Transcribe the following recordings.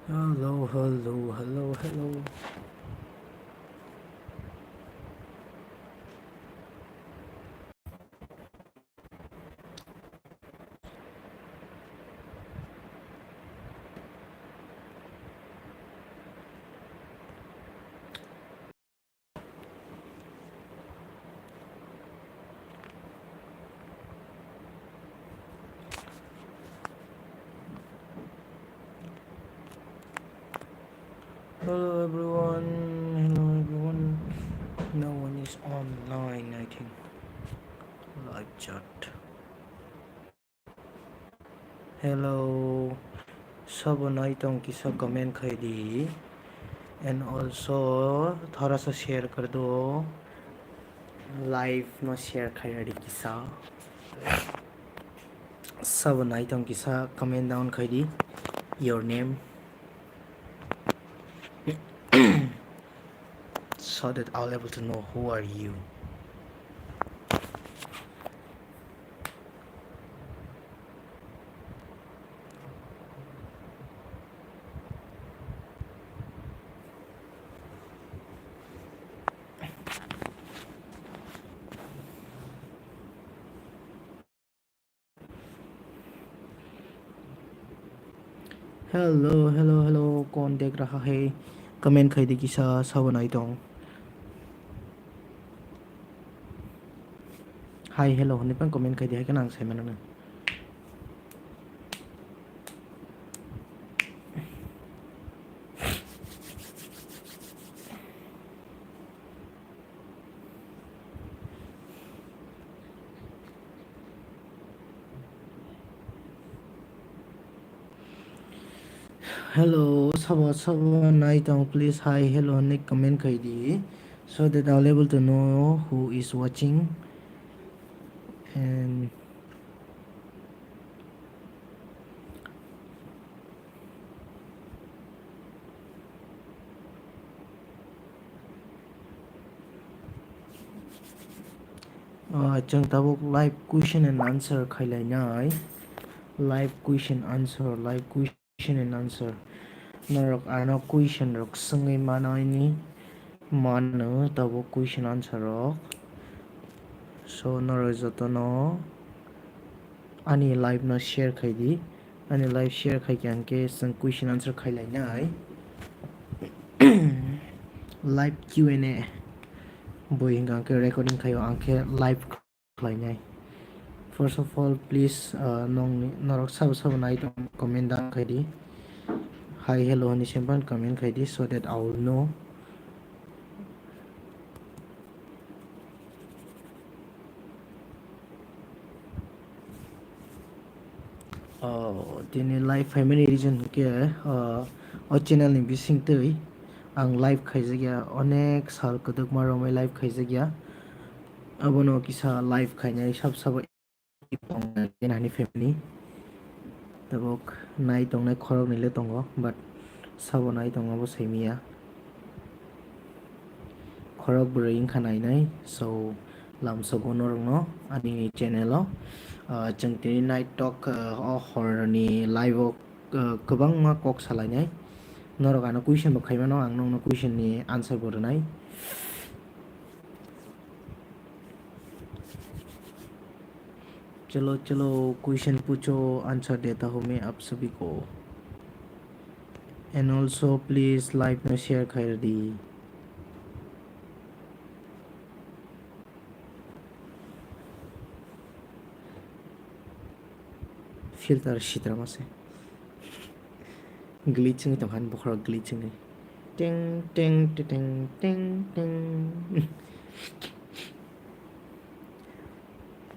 Hello, hello, hello, hello. Hello everyone. Hello everyone. No one is online, I think. Live chat. Hello. सब नाइटों की सब comment कर दी and also थोड़ा सा share कर दो लाइव में शेयर कर दी किसा सब नाइटों की सब कमेंट डाउन कर दी your name so that I'll able to know who are you. Hello hello hello कौन देख रहा है कमेंट कर दी किसा सब नाइटों हाय हेलो होने पर कमेंट कर दिया है क्या नाम से मैंने हेलो सब सब नाइटों प्लीज हाय हेलो होने कमेंट कर दी so that I'll able to know who is watching and chang tabuk live question and answer khailai nai live question and answer narok ano question rok sangai manai ni mano tabuk question answer rok so naro jotono ani live no share khai di ani live share khai kyang ke sang question answer khailai nai live Q&A boy hingang ke recording khayo angke live khlai nai first of all please nong narok sab sab nai tong comment down khai di hi hello ni simpan comment khai di so that I will know tini live family region ke channel ni bising tei ang live khaijagya onek sal kodok maromai live khaijagya abono kisa live khainai sab sab nani family tabok nai tongnai khorok nile tongo but sabo nai tongo bo saimia khorok bring khanai nai so lam sogono rongno ani channel o changtini night talk o horni live o kobang ma kok salainai norok ano question bo khaimano ang nongno question ni answer bo ronai चलो चलो question पूछो answer देता हूँ मैं आप सभी को and also please live में शेयर कर दी filter shitra mase glitching to han bukhara glitching ting ting ting ting ting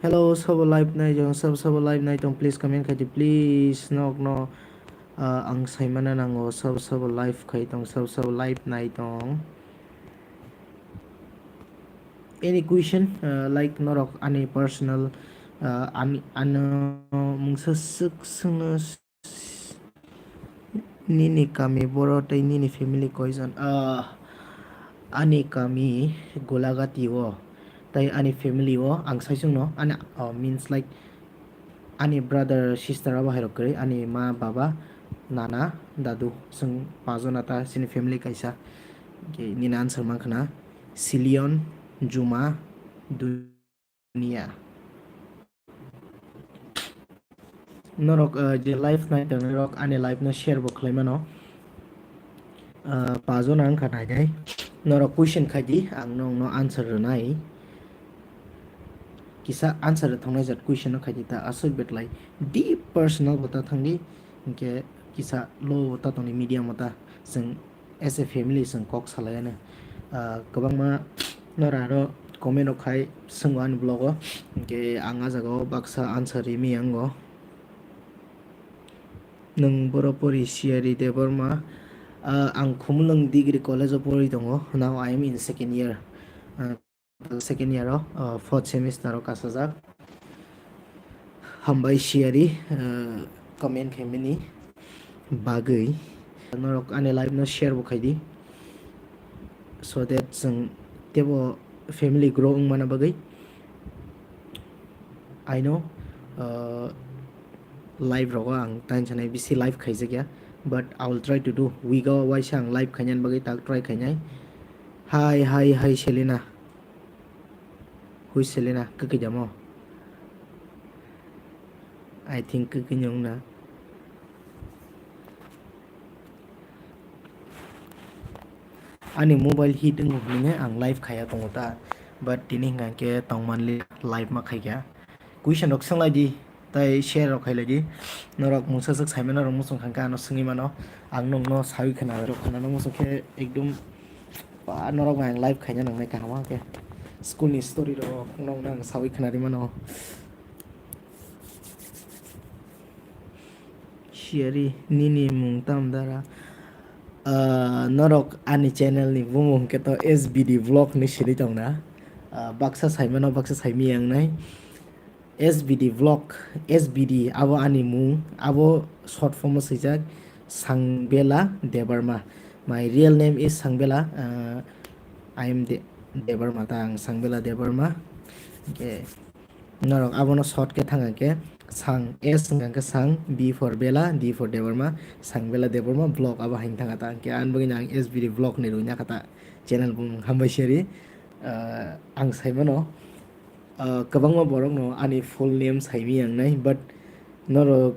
hello sabo live nai jong sabo live nai tong please comment khai di please nok no ang saimana nango sabo live khai tong sabo live nai tong any question like norok any personal ani ano mungsa suk sung nini kami boro tai nini family koijon ani kami golagati wo tai ani family wo ang saisung no ani means like ani brother sister aba hairo kare ani ma baba nana dadu sung pazona ta sini family kaisa ke nina answer mankana Silion Juma Dunia norok je life night norok ani life na share bo khlaimano pazona ang khanai dai norok question khaji ang nong no answer nai kisa answer thangnai jat question khaji ta asoi betlai deep personal bota thangni ke kisa low ta toni medium mata sing as a family sing kok salayana kabang ma noraro comment khai sungwan blog ke anga jago baksa answer mi ango nung boropori siari deborma ang khumlung degree college of pori dongo now I am in second year fourth semester kasajak hambai siari comment khaimini bagui norok ane live no share bo khaidi so that sung tebo family grow mana bagai I know live rogo ang tan chanai bisi live khaija gya but I will try to do we go wai sang live khanyan bagai tak try khainai hi Selena who is Selena kaki jamo I think kaki nyong na ani mobile hit ngubni ang live khaya tongota but tini ngake tongmanli live ma khaigya question rok sanglai di tai share rok khailai di norok mungsa sak saimana rok musung khangka no sungi mano ang nong no sawi khana rok khana no musung khe ekdum pa norok ang live khanya nang nai kahama ke school ni story ro nong nang sawi khana ri mano share nini mung tam dara norok ani channel ni bumung ke to SBD VLOG ni siri tongna baksa saimano baksa saimi ang nai SBD VLOG SBD abo ani mung abo short form sijak Sangbela Debarma my real name is Sangbela I am Debarma tang Sangbela Debarma okay norok abo no short ke thanga ke sang S ngangka sang B for Bella D for Debarma Sangbela Debarma vlog abo hain thanga ta ke an bagi nang SBD VLOG ni runya kata channel bung hambai seri ang saimano kabangma borok no ani full name saimi ang nai but norok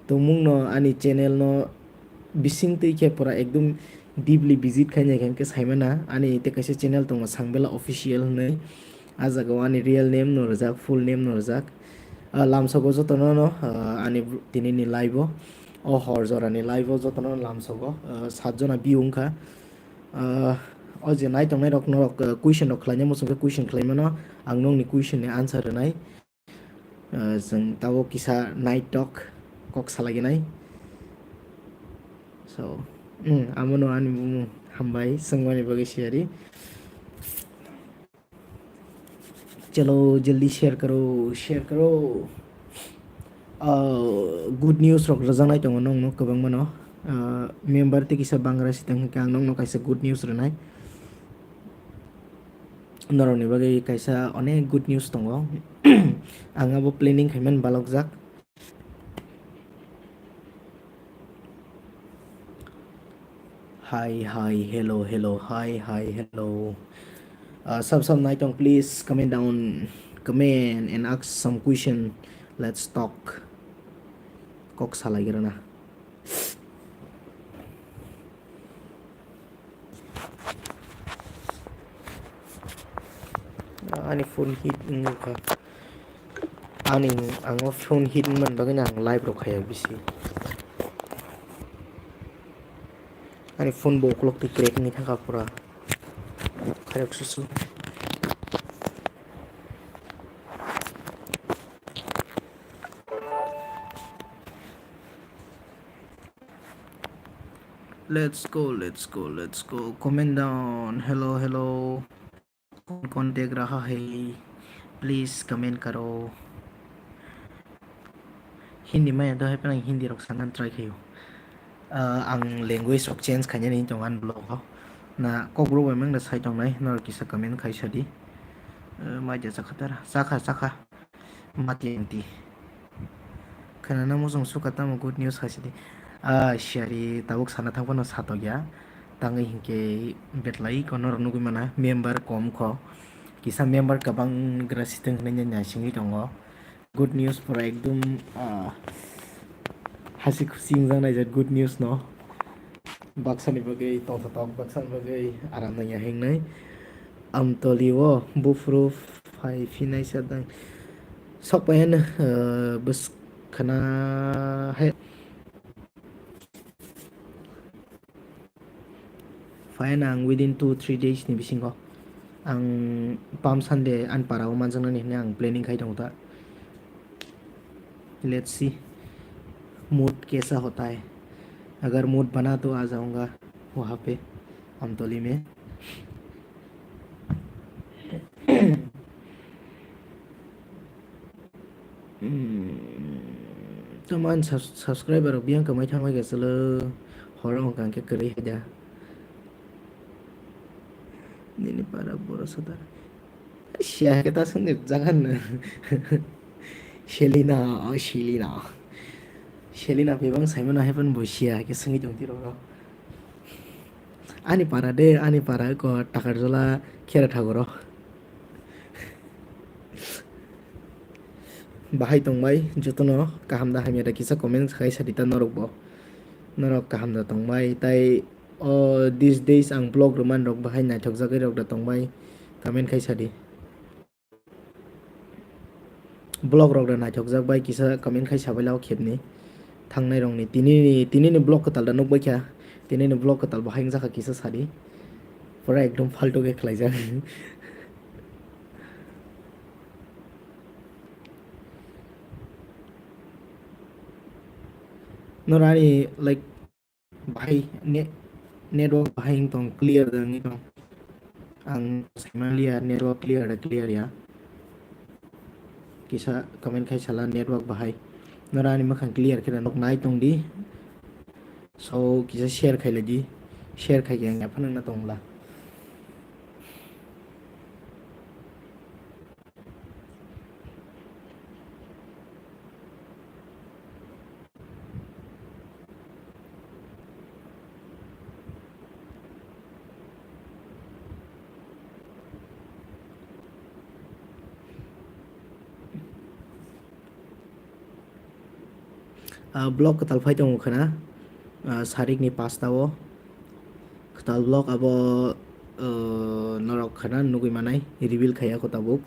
tongmung no ani channel no bising tui ke pura ekdum deeply visit khainai ke saimana ani te kaisa channel tongo Sangbela official nei ajago ani real name no rajak full name no rajak lamsogo jotono no ani tini ni live o horjora ni live jotono lamsogo 7 jona view ungkha o je nai tongnai rok norok question rok khlaina musung question khlaimano ang nong ni question ni answer nai jeng tabo kisa night talk kok salagi nai so amono ani bumu hambai sangwani bagi share चलो जल्दी share करो good news रok रजानाय दङ नों no गोबां मानो member ते किसा बांग्रा सितang ka nong no kaisa good news rnai noroni bagai kaisa onek good news tongo ang abo planning khaiman balokjak hi hello hi hello some night on please comment down comment and ask some question let's talk kok salai gerana ani phone hit ngka ani ango phone hit man bagana ang live ro khaya bisi ani phone bo clock ti crack ni thaka pura khayak susu let's go comment down hello कौन देख रहा है please comment करो हिंदी में तो है पर हिंदी रख संगन ट्राई कियो आं लैंग्वेज रख चेंज खाने नहीं तो आन ब्लॉग हो ना कोग्रो में मंग साइड तो नहीं नर किसा कमेंट खाई सदी माइजा सकतर साखा माती एंटी खाना ना मुझे सुखता मो गुड न्यूज़ खाई सदी Syari tabuk sana thangpano sato gya tangai hingke betlai kono nugui mana member kom ko kisa member kabang grasiteng hnanya nya singi tongo good news pura ekdum hasi खुसी मोजां नायजात good news no baksani bagai tongtatok baksani bagai aram nanya hengnai amtoliwo bufru fai finai sadang sokpayan bus kana he fayan ang within 2-3 days ni bisingo ang palm sunday an parao manjang ni ang planning khai dong ta let's see mood कैसा होता है अगर mood बना तो आ जाऊंगा वहाँ पे अमतौली में teman subscriber biang kamai thamai ga sele horong kang ke keri aja ini para boros saudara Syah kita sendiri jangan Shelina Shelina bebang Simon heaven bosia ke sengi jong tiro ani para ko takar jola kera thagoro bahai tongbai jotono kahamda hamya kisa comment khai sadita norokbo norok kahamda tongbai tai these days ang blog roman rok bahai naithok jagai rok da tongbai comment khai sadi blog rok da naithok jakbai kisa comment khai sabai lao khepni thangnai rong ni tini blog katal da nokbai kya tini blog katal bahai jaka kisa sadi pura ekdom falto ke khlaijak norani like bahai network bahai tong clear da ni tong ang semalia network clear ya kisa comment khai sala network bahai norani makhang clear kira nok nai tong di so kisa share khai ladi share khai yang aphanang na tongla blog katal phai tong khana sarik ni pastao katal blog abo norok khana nugui manai reveal khaya ko tabuk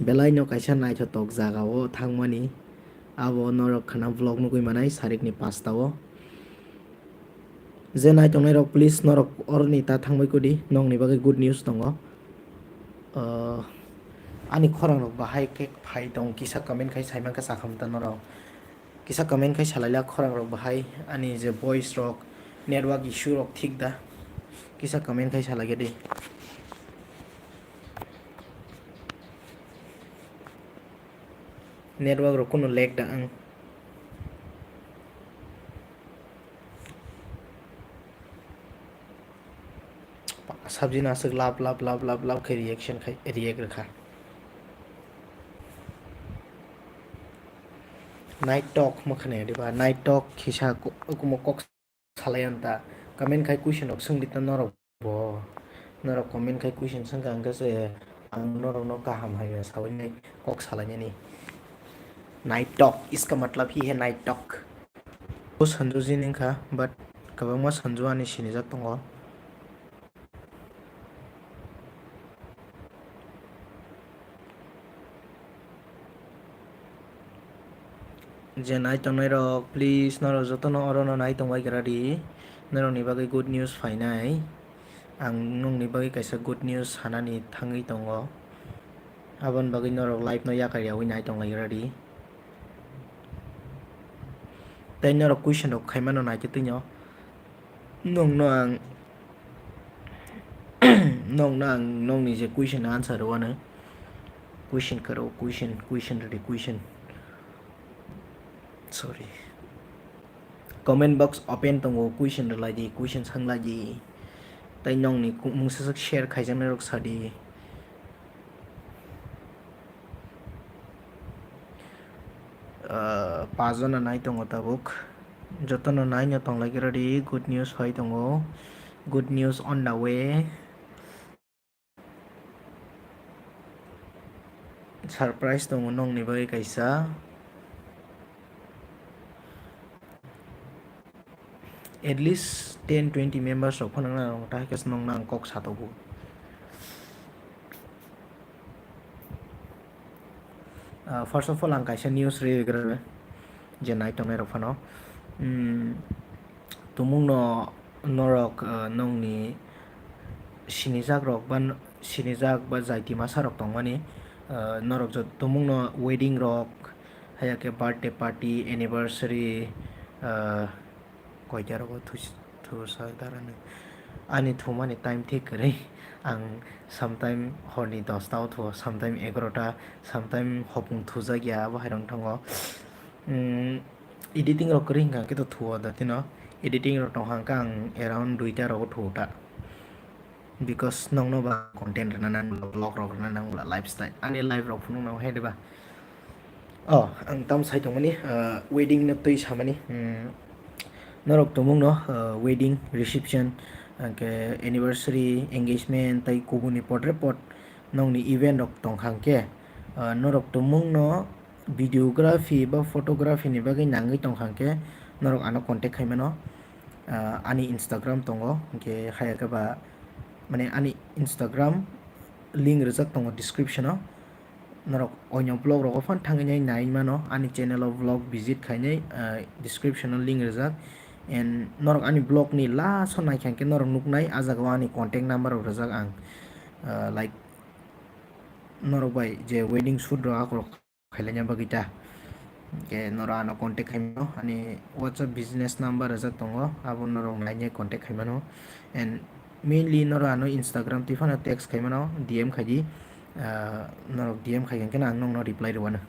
belai no kaisa naithotok jagao thangmani abo norok khana vlog nugui manai sarik ni pastao je naitongnai rok please norok orni ta thangbai kodi nong ni bagai good news tongo ani khorang rok bahai ke phai tong kisa comment khai saimang ka sakhamta norok kisa comment khai salaila khorang rok bahai ani je voice rok network issue rok thik da kisa comment khai salage de network rok kono lag da ang sabji nasuk lap khai reaction khai react rakha night talk makhane diba night talk khisa kumo kok salayanta comment khai question rok sungdita norok bo norok comment khai question sangka angka se ang norok no kaham hai sawai kok salanya ni night talk इसका मतलब ही है night talk वो संजू जी ने कहा but कब मैं संजू आने सीने जाता हूँ जे नाइट तंगनाय रok please नरो जतनो अरनो नाइट तंगबाय ग्रादि नरनि बागै good news फायनाय आं नोंनि बागै कायसा good news सानानि थाङै दङ आबन बागै नरक लाइभ न याकारियाव नाइट तंगलाय ग्रादि तै नरक question रok खायमानो नाइट तैनो नंनो आं नंनि जे question answer वानो question करो question ready question sorry comment box open tongo question reladi question sangladi tai nongni mungsasak share khaijana rok sadi pajona nai tongo tabuk Jotono naino tonglagi ready. Good news hai tongo. Good news on the way. Surprise tongo nong ni bai kaisa. At least 10-20 members rok phano na ta kes nong nang kok satobu. First of all ang kaisa news re gra je nai tongai rok phano. Tumung no norok nongni sinijak rok ban sinijak ba jaiti masa rok tongmani norok jo tumung no wedding rok hayake birthday party anniversary koita rok thusa darane ani thumani time ঠিক করে ang sometime horni 10 ta thu sometime 11 ta sometime hopung thuja gya bahairong thango editing rok kring ka ke to thuwa da tino editing rok tong hang kang around 2 ta rok thuta because nong no ba content na nan vlog rok na nang lifestyle ani live rok phunu na he de ba ang tam sai tong mani wedding na tui samani norok tumung no wedding reception ke anniversary engagement tai kubuni pot report nongni event rok tong hang ke norok tumung no videography ba photography ni bagai nangai tong hang ke norok ano contact khaimano ani instagram tongo ke khaya ka ba mane ani instagram link rijak tongo description o norok oino blog rok fan thangai nai mano ani channel of vlog visit khainai description o link rijak and norok ani blog ni last nai khanke norok nuknai ajaga ani contact number rok rijak ang like norok bai je wedding shoot ro akrok khailanya bagita ke nora ano contact khaimano ani whatsapp business number rijak tongo abo norok naine contact khaimano and mainly nora ano instagram tifana text khaimano dm khaidi norok dm khaigen kana ang nong reply rwana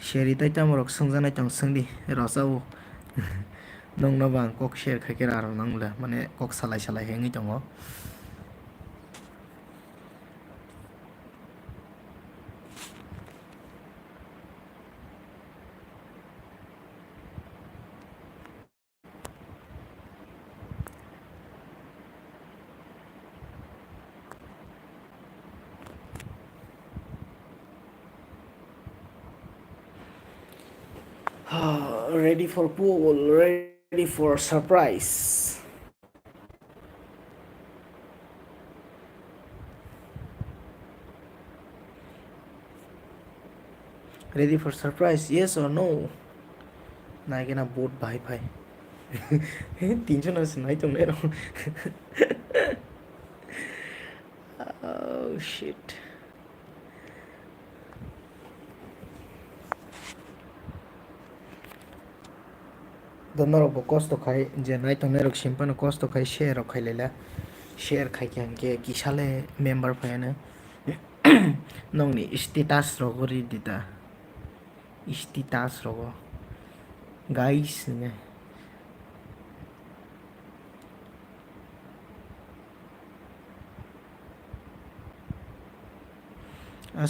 share tai tamorok sungjanai tong sungdi rosau nong no bang kok share khaike aro nangla mane kok salai salai hengi tongo ready for pool, ready for surprise. Ready for surprise, yes or no? Na kena boat bhai bhai. 3জন আছে নাই তো মেরো. Oh shit. Donor bo costo khai je nai to nerok simpan costo khai share khai lela share khai kyang ke kisale member phayana nongni status rogori dita status rogo guys ne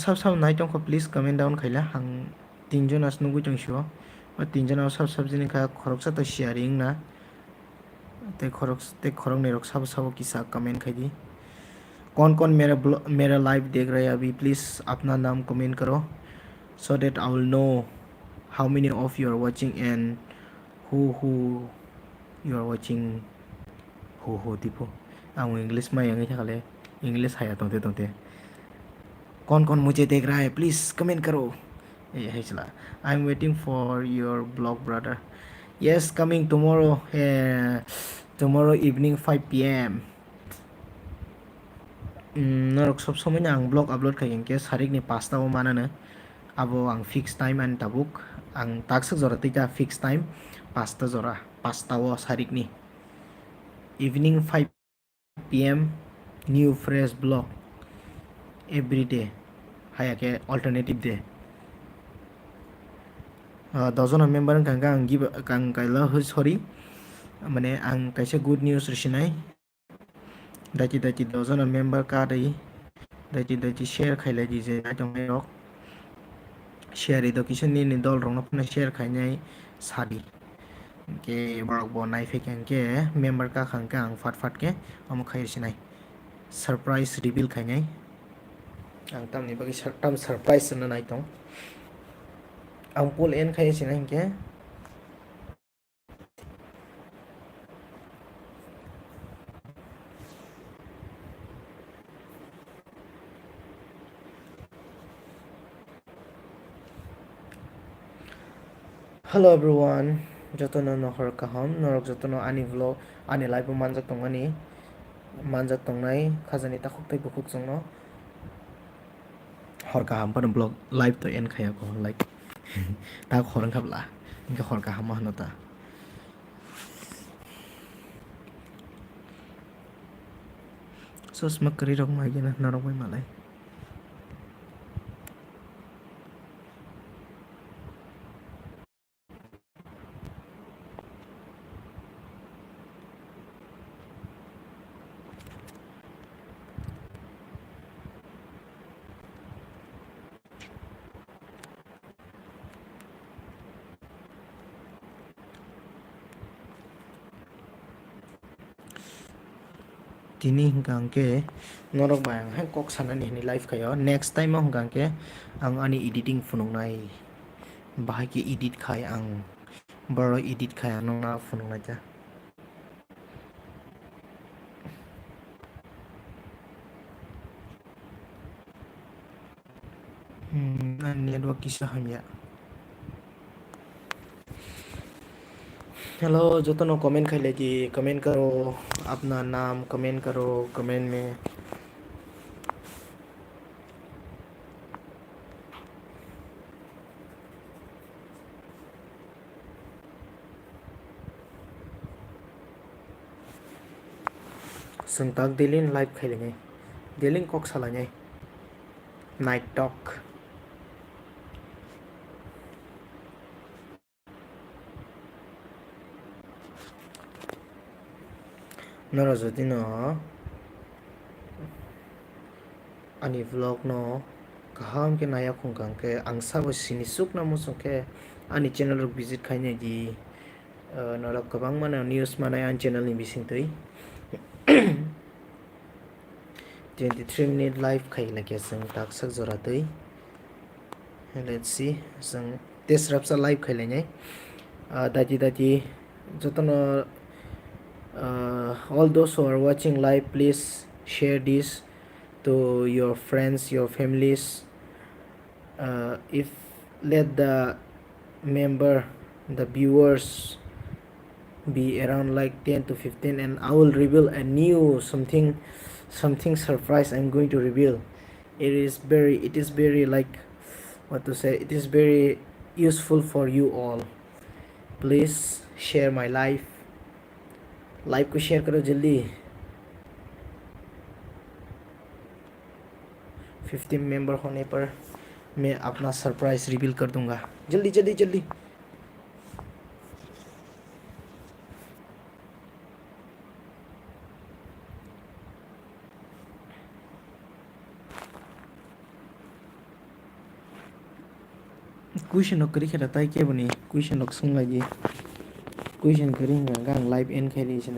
sab nai tong ko please comment down khaila hang 3জন as nugu tong sho ba 3জন as sab jini kha khoroksa to sharing na te khorok ne rok sab kisa comment khaidi कौन मेरा live देख रहे हैं अभी please अपना नाम comment करो so that I will know how many of you are watching and who you are watching who tipo ang English में यंगी था कले English है तोते कौन मुझे देख रहा है प्लीज़ कमेंट करो ये है चला I am waiting for your blog brother yes coming tomorrow tomorrow evening 5 p.m. Norok sob somoi ang blog upload khagen ke sarik ni 5 o manana abo ang fixed time and tabuk ang taksak jora tita fixed time 5 jora 5 o sarik ni evening 5 p.m. new fresh blog every day hayake alternative day 10 member kang kaila sorry mane ang kaisa good news risinai dachi 10 member ka dai dachi share khailai di je na tong rok share ido kisa ni dol rong no share khainai sadi ke borok bo naifai ke member ka khang ke ang fat fat ke amo khai sinai surprise reveal khainai ang tamni bagi tam surprise na nai tong ang pol en khai sinai ke hello everyone jotono no hor kaham norok jotono ani vlog ani live manjak tongani manjak tongnai khajani ta khoktai bukuk jongno hor kaham pan vlog live to en khaya ko like ta khorang khabla inka hor kaham ma ta sos makari rok mai gena norok mai malai tini hingkang ke norok bayang hai kok sanani ni live khayo next time hingkang ke ang ani editing funung nai bahai ke edit khai ang baro edit khai anong na funung nai ja network kisa hamya hello जोतनो comment खाई लेगी comment करो अपना नाम comment करो comment में संताक Dilin live खाई लेंगे दिलिन कॉक सालांगे नाइट टॉक नरा जदि न ani vlog no kaham ke naya khungkang ke ang sabo sini suk na musuk ke ani channel rok visit khaine di nara kabang mana news mana an channel ni bising tui 23 minute live khai lage sang tak sak jora tui let's see sang tes rapsa live khai lengai dati jotono all those who are watching live please share this to your friends your families if let the member the viewers be around like 10 to 15 and I will reveal a new something surprise I'm going to reveal it is very like what to say it is very useful for you all please share my live को share करो जल्दी 50 member होने पर मैं अपना surprise reveal कर दूंगा जल्दी जल्दी जल्दी क्वेश्चन नौकरी खेलता है क्या बनी क्वेश्चन लोग सुन लगी क्वेश्चन करेंगे गांग लाइव एंड खेली से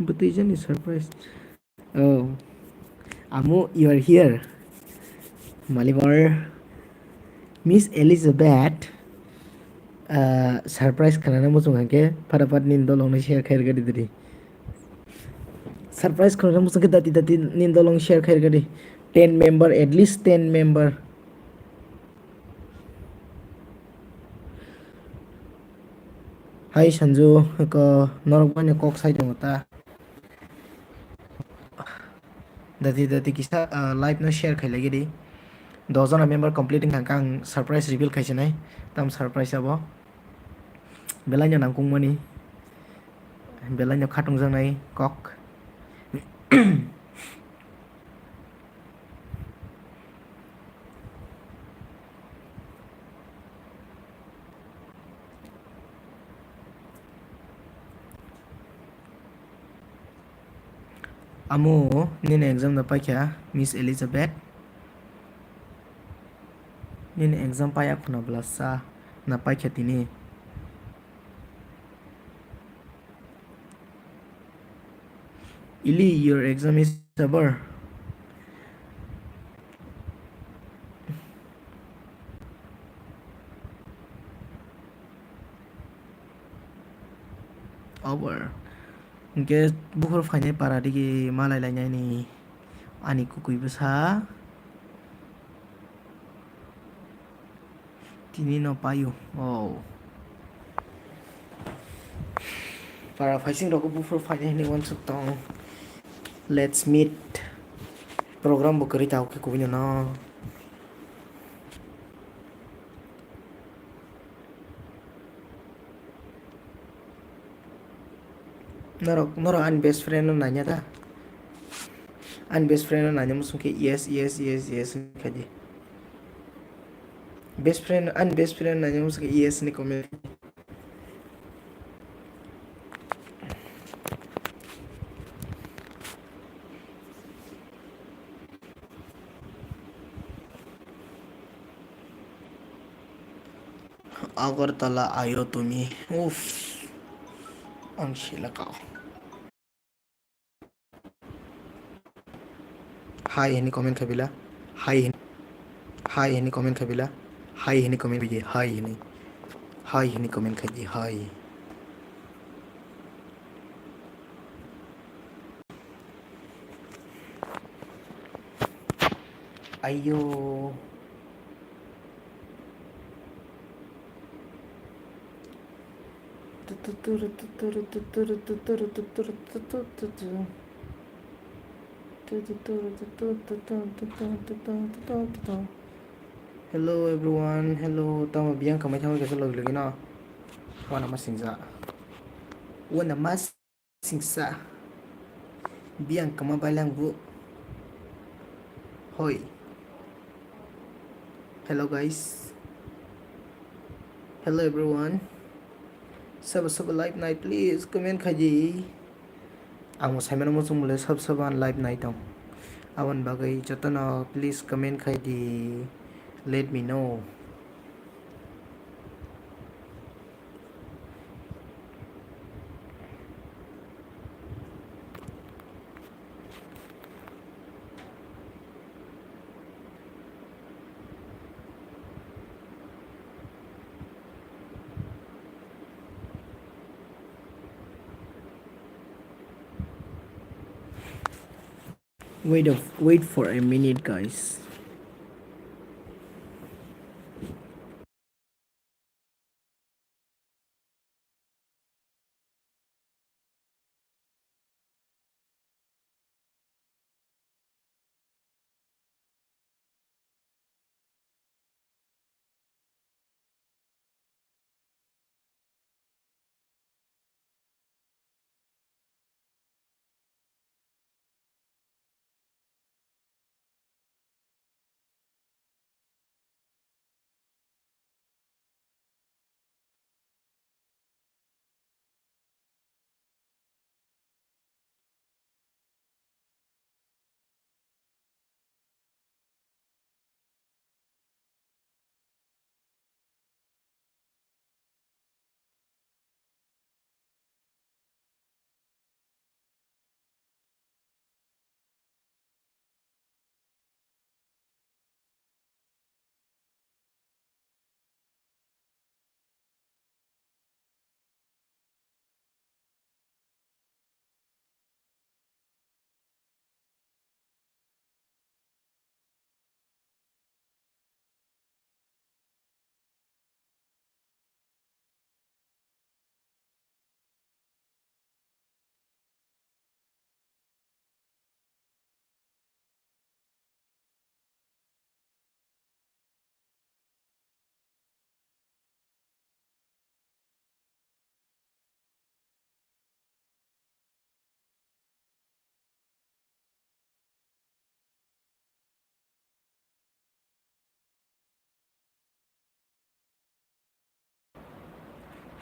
but isn't it surprised oh Amu you are here Malibar Miss Elizabeth surprise kanana mo sunga ke farapat nindolong na share khair gadi diri surprise kanana mo sunga dati nindolong share khair gadi 10 member at least 10 member Hai Sanju ko norok banya kok sai ta dati kisa live na share khai lagi di 10 member completing kang surprise reveal khai chinai tam surprise abo belanya nangkung mani belanya khatung jangai kok Amu nene exam na pa kya Miss Elizabeth Nini exam paya kuna blasa na pai khetini. Ili, your exam is over. Over. Ke bukur fine para digi malai lainnya ini. Ani kukui besar. Tini no payu. Oh. Para facing roko bukur fine ini one sutong. Let's meet. Program bukari tahu ke kubi na. Noro an best friend no nanya ta. An best friend no nanya musuh ke yes kaji. Best friend nanya musuh ke yes ni komen. Agartala ayo tumi. Uff. Ang sila kau. Hi ini komen kabila. Hi ini komen kabila. Hi ini komen biji. Hi ini komen kaji. Hi. Ayo. Hello everyone. Hello. Tama biang kamay tama kasi log lagi na. Wana masingsa. Biang kama balang bu. Hoy. Hello guys. Hello everyone. Sab live night please comment kaji. Ang Simon mo sumule sab live night dong. Awan bagay jotana please comment kaji. Let me know. Wait for a minute guys.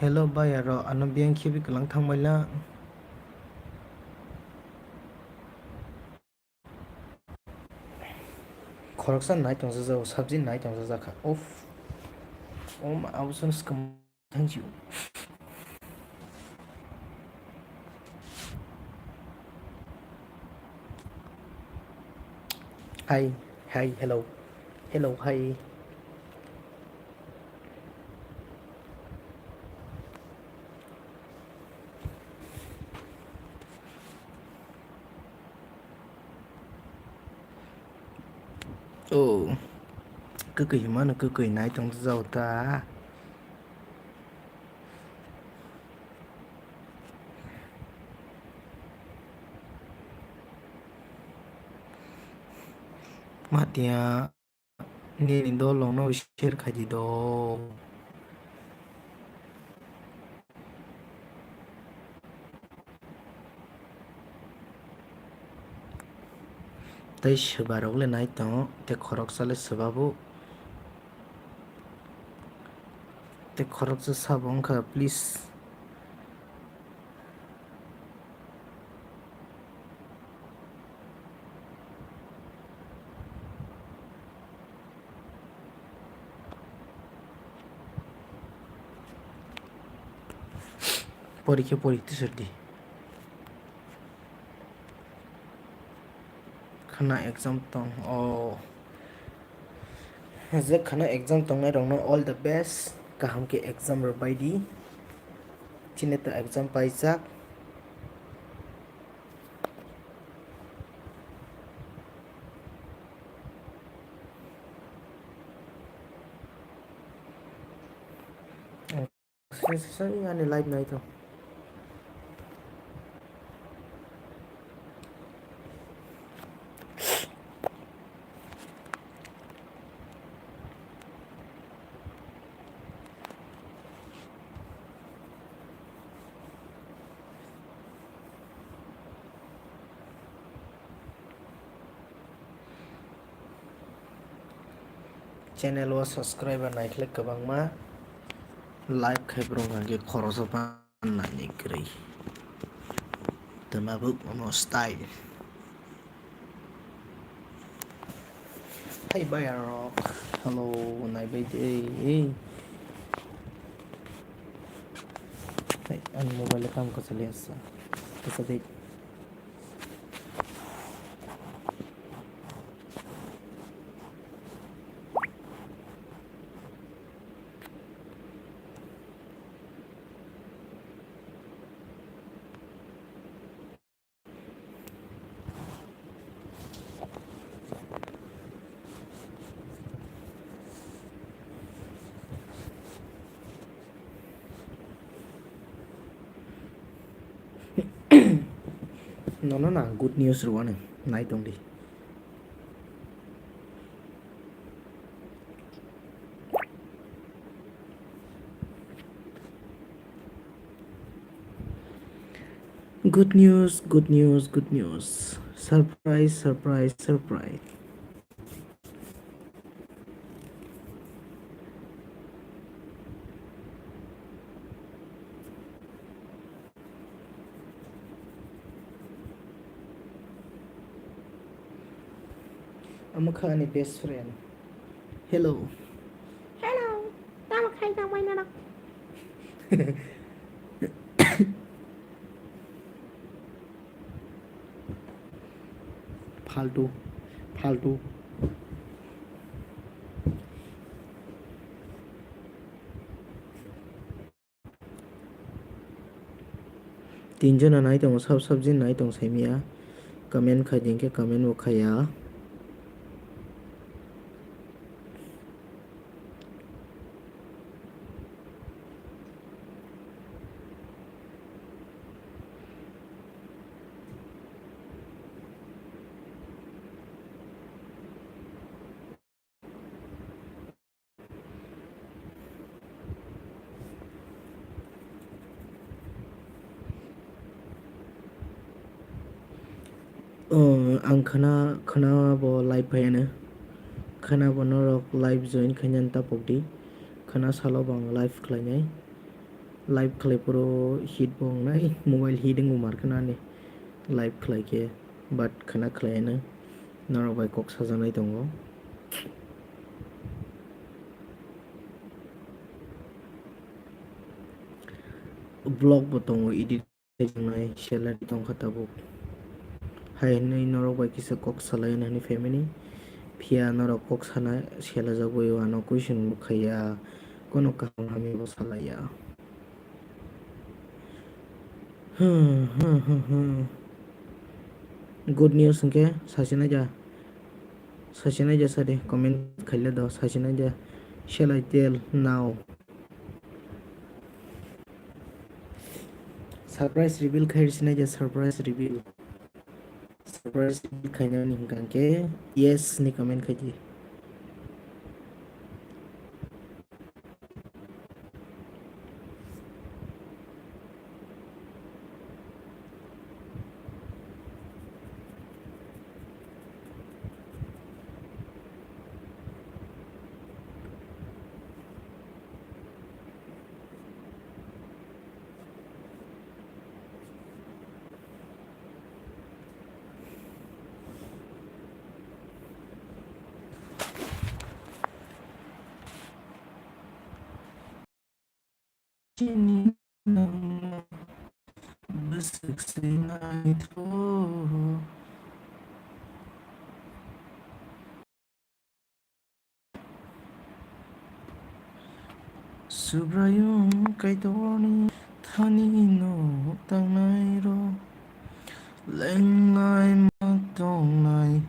Hello bayaro ano biang khibi kalang thangmaila. खरकसा नाय तंसा जाओ सब्जी नाय तंसा जाखा उफ ओम आउसन स्कम thank you hi hi hello hello hi ओ ककई मानो ककई नाय तंसा जाओ ता मातिया ni do long no share khaji do tai sebarok le nai tong te khorok sale sebabu te khorok sa sabong kha please পরীক্ষা পরীক্ষা সর্দি खाना एग्जाम तंग ओ जे खाना एग्जाम तंगनाय रंगनो all the best kaham ke exam ro baidi chineta exam paijak sari ani live nai to channel wa subscriber naikhle kabangma like khaibro ge khorosa pan nai krei tamabuk ono style hey bayaro hello nai bai hey hey an mobile kam ko chale asa to dek no good news ro ane nai tong di good news good news good news surprise surprise surprise amukha ani best friend hello hello tama khai ta mai na फालतू फालतू तीन जन नाई तो सब सब्जी नाई तो सेमिया कमेंट खाई देंगे कमेंट वो खाया आं खाना बो लाइव भायानो खाना बो नरक लाइव जॉइन खायनान तापकदी खाना सालो बांग लाइव खालायनाय लाइव खालायफोरो हिट बांनाय मोबाइल हिटिंग मारखनाने लाइव खालायके बाट खाना खालायानो नरक बाय कक साजानाय दङ vlog bo tongo edit nai salary tong khatabo hai nei norok bai kisa kok salai nani family phia norok kok sana sela jagoi ano question bo khaya kono kaham hami bo salaya good news hingke sasina ja sade comment khaile do sasina ja shall I tell now surprise reveal khairina ja surprise reveal khaina ni hingke yes ni comment khaji Sini nama bersaksi itu Subrayung kaitoni thani no tangnai ro lengai matongnai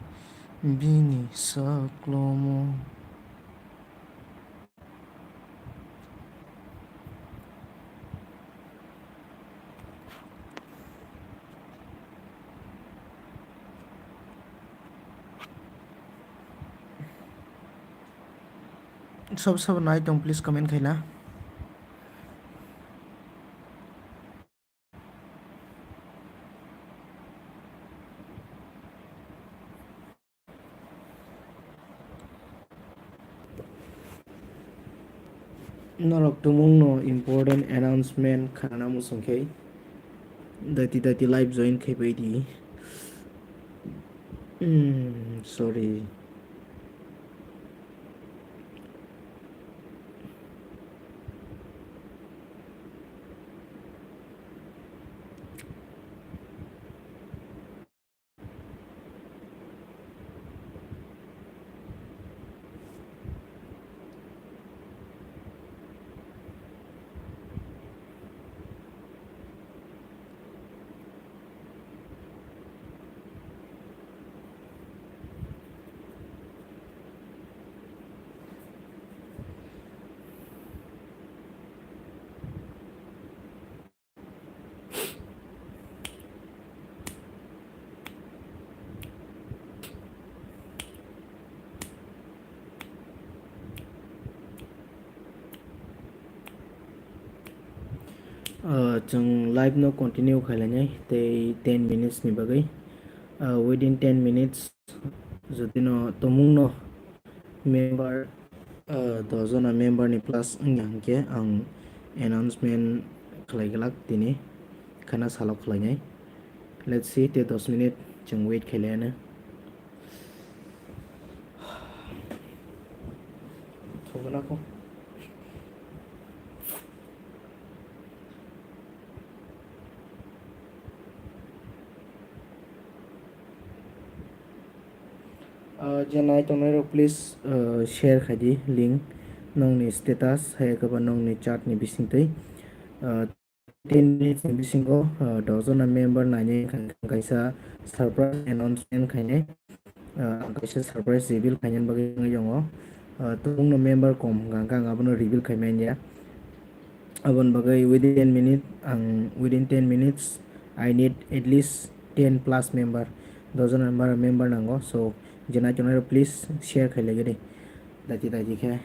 bini saklomo सब नाइ दं please comment खाइना नरक तुमुंग no important announcement khana musungkhai dati live join khai baidi sorry जों live no continue खालायनाय ते 10 minutes ni bagai within 10 minutes jodi no tomung no member dozona member ni plus angke ang announcement khalaigalak tini khana salok khlainai let's see te 10 minute जों wait खालायना थगनाखौ janai tongnai please share khadi link nongni status hai kaba nongni chat ni bisingtei 10 minutes ni bisingo dozona member nani kaisa surprise announcement khaine kaisa surprise reveal khainen bagai yongo tungno member kom gangkang abono reveal khaimanya abon bagai within 10 minutes I need at least 10 plus member dozen member nango so janai tongnai please share khailagari dati khe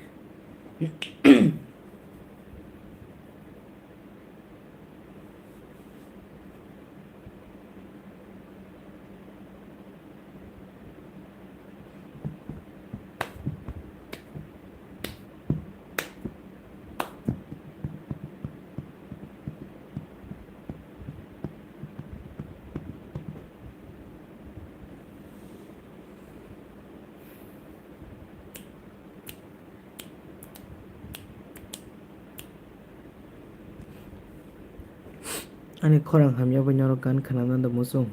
Ani khorang hamya banyaro kan khanana da musung.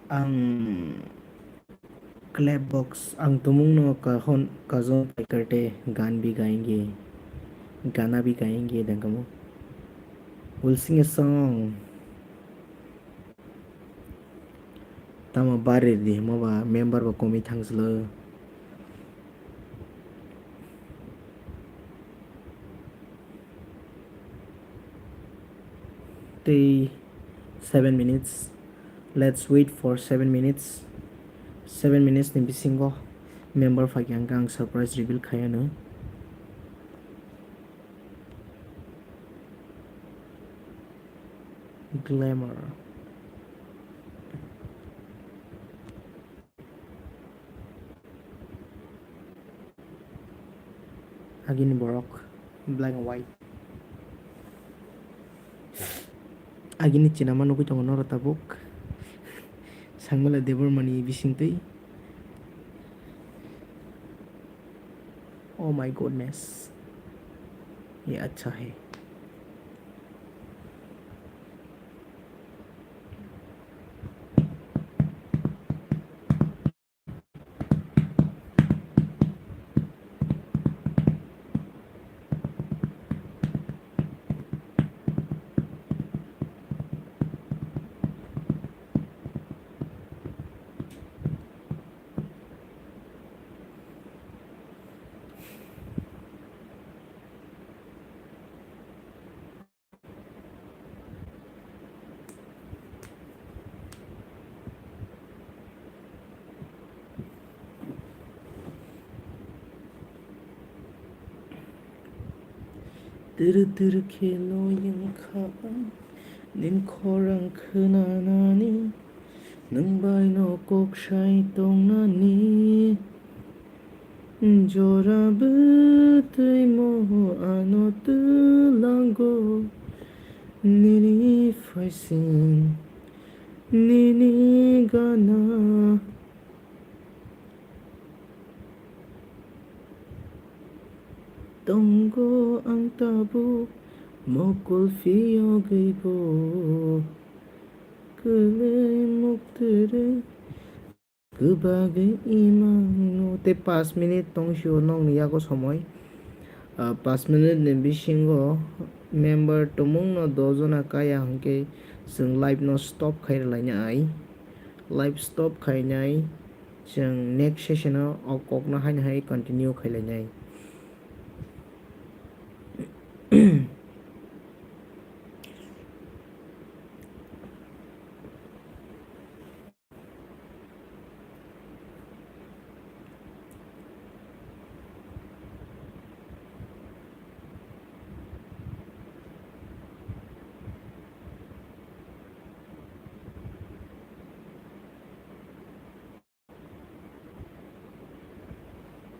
Ang clap box ang tumung no kahon kazon karte गान भी गाएंगे गाना भी गाएंगे dangamo. We'll sing a song. Tama bare di mo ba member ba komi thangslo. Stay 7 minutes. Let's wait for 7 minutes. 7 minutes ni bisingo member fagyang kang surprise reveal kaya no. Glamour. Agin borok black and white. Agin chinama no kuchong no ratabuk. Sangbela debormani bisingtei. Oh my goodness. ये अच्छा है. Dır kelo yung kaan nin korang khananani nang bay no kok shai tong nani jora betay mo ano tulango nini faisin nini gana Tonggo ang tabo mokol fiyo gaybo Kulay muktere Kubagay imang Te 5 minute tong show nong niya ko somoy 5 minute ni bisingo member tumung no dozona kaya hangke sing live no stop khair lanya ai live stop khainai sing next session no okok na hain hai continue khailanyai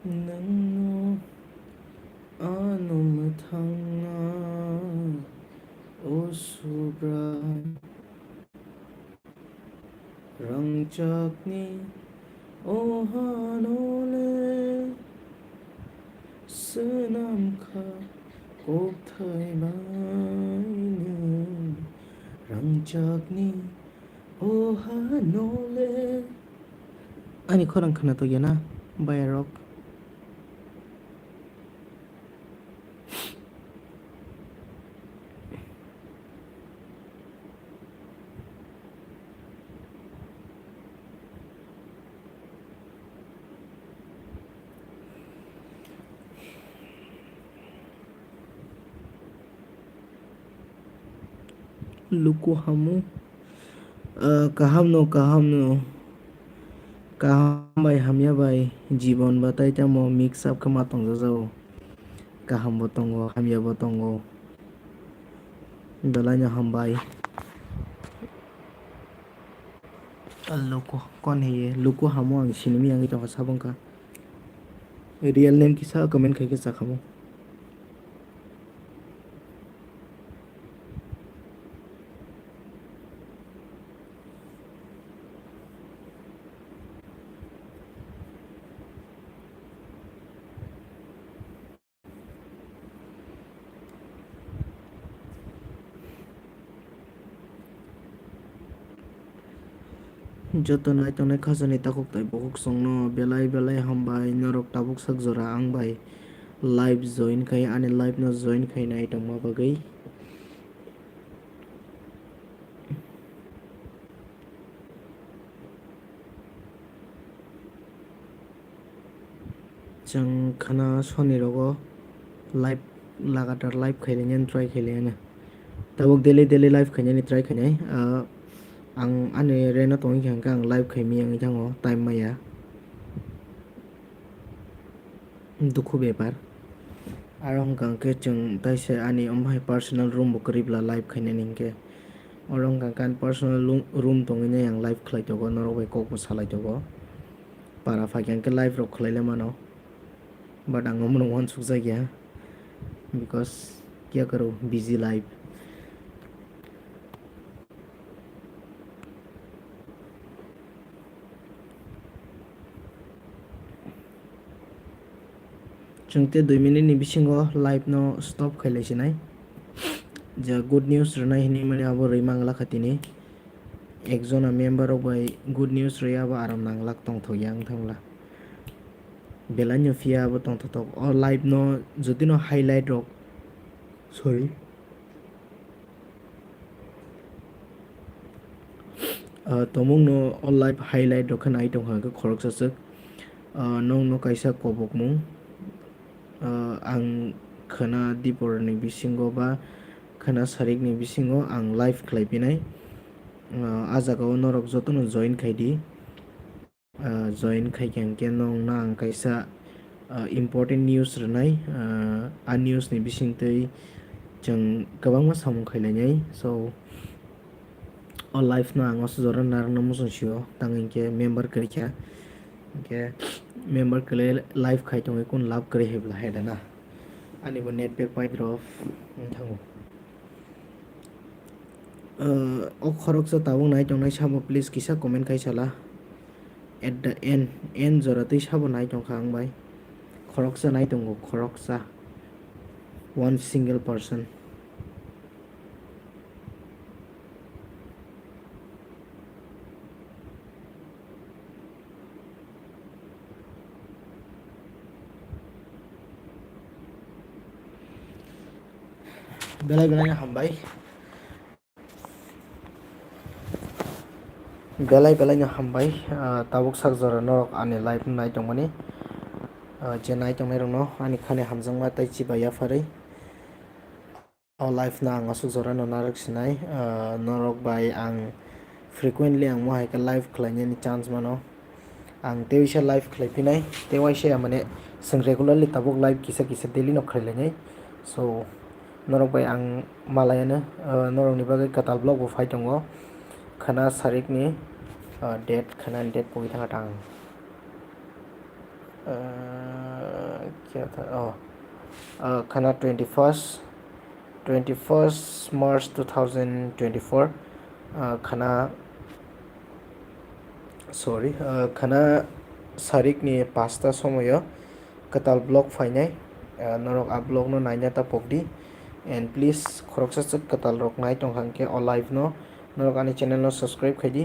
Nang ano matanga o sobra rangchak ni o hanole senam kha kok thai mai rangchak ni o hanole ani khorang khana to yana by rock luku hamu kaham no kaham bai hamya bai jibon batai tamo mix up kama tong jao kaham bo tongo hamya bo tongo belanya hambai luku kon he luku hamo ang sinimi ang ito kasabong ka real name kisa comment kai ke sakamo joto nai tongnai khasani takuk tai bokuk songno belai hambai norok tabuk sak jora ang bai live join kai ani live no join kai nai tongma bagai jang khana soni rogo live lagatar live khailenya try khailenya tabuk daily live khainani try khainai ang ani reno tongi khangka ang live khaimi ang jango time maya dukhu bepar arong kangke chung taise ani omhai personal room bo kribla live khainani hingke orong kangkan personal room tongini ang live khlai togo norok bai kok bo salai togo para fakyangke live rok khlaile mano but ang omno wan sukjak ya because kya karo busy life chungte 2 minute ni bisingo live no stop khailai sinai ja good news rnai hini mane abo rui mangla khatini ekjona member rok bai good news rui abo aram nanglak tongthok yang thangla belanyo fia abo tongthok o live no jodi no highlight rok sorry tomung no o live highlight rok khanai tongha ka khorok sasuk nong no kaisa kobok mung ang khana dipor ni bisingo ba khana sarik ni bisingo ang live khlaipinai ajagao norok jotono join khaidi join khaikangke nong na ang kaisa important news rwnai a news ni bisingtwi chung kwbangma samung khailainai so o live no ang osjora narwgna muchungsio tangingke member krikha hingke member kle live khai tongai kun lab kre hebla hedana ani bo net pack pai drop thango o khoroksa tabung nai tongnai sabo please kisa comment kai sala at the end jora tui sabo nai tongkha ang bai khoroksa nai tongo khoroksa one single person belai hambai belai no hambai tabuk sakjora norok ani live nai tongmani je nai tongnai rok no ani khani hamjangma tei chibaya pharui o live no ang asukjora no narak sinai norok bai ang frequently ang mohai ka live khlainani chance mano ang teisa live khlaipinai tewaisa mane sing regularly tabuk live kisa daily no khlainai so norok bai ang malayana norok ni bagai katal vlog bo phai tongo khana sarik ni date khana date poi thanga tang kya tha khana 21st March 2024 khana sorry khana sarik ni 5ta somoyo katal vlog phainai norok a vlog no naina ta pokdi and please khoroksa chak katal rok nai tongkhangke o live no norok ani channel no subscribe khaidi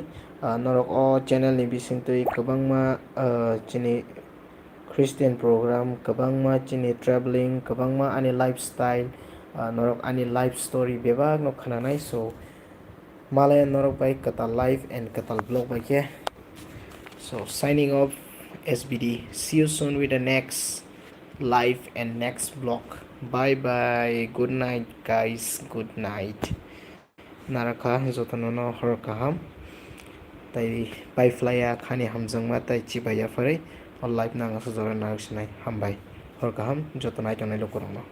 norok o channel ni bisingtwi kwbangma chini Christian program kwbangma chini traveling kwbangma ani lifestyle norok ani life story bebak no khananai so malaya norok bai katal live and katal vlog bai ke so signing off SBD see you soon with the next live and next vlog bye bye good night guys good night naraka jotono no hor kaham tai bai flya khani hamjangma tai chibaya pharai o live nang asujora narak sinai hambai hor kaham jotonai tonai lokorong no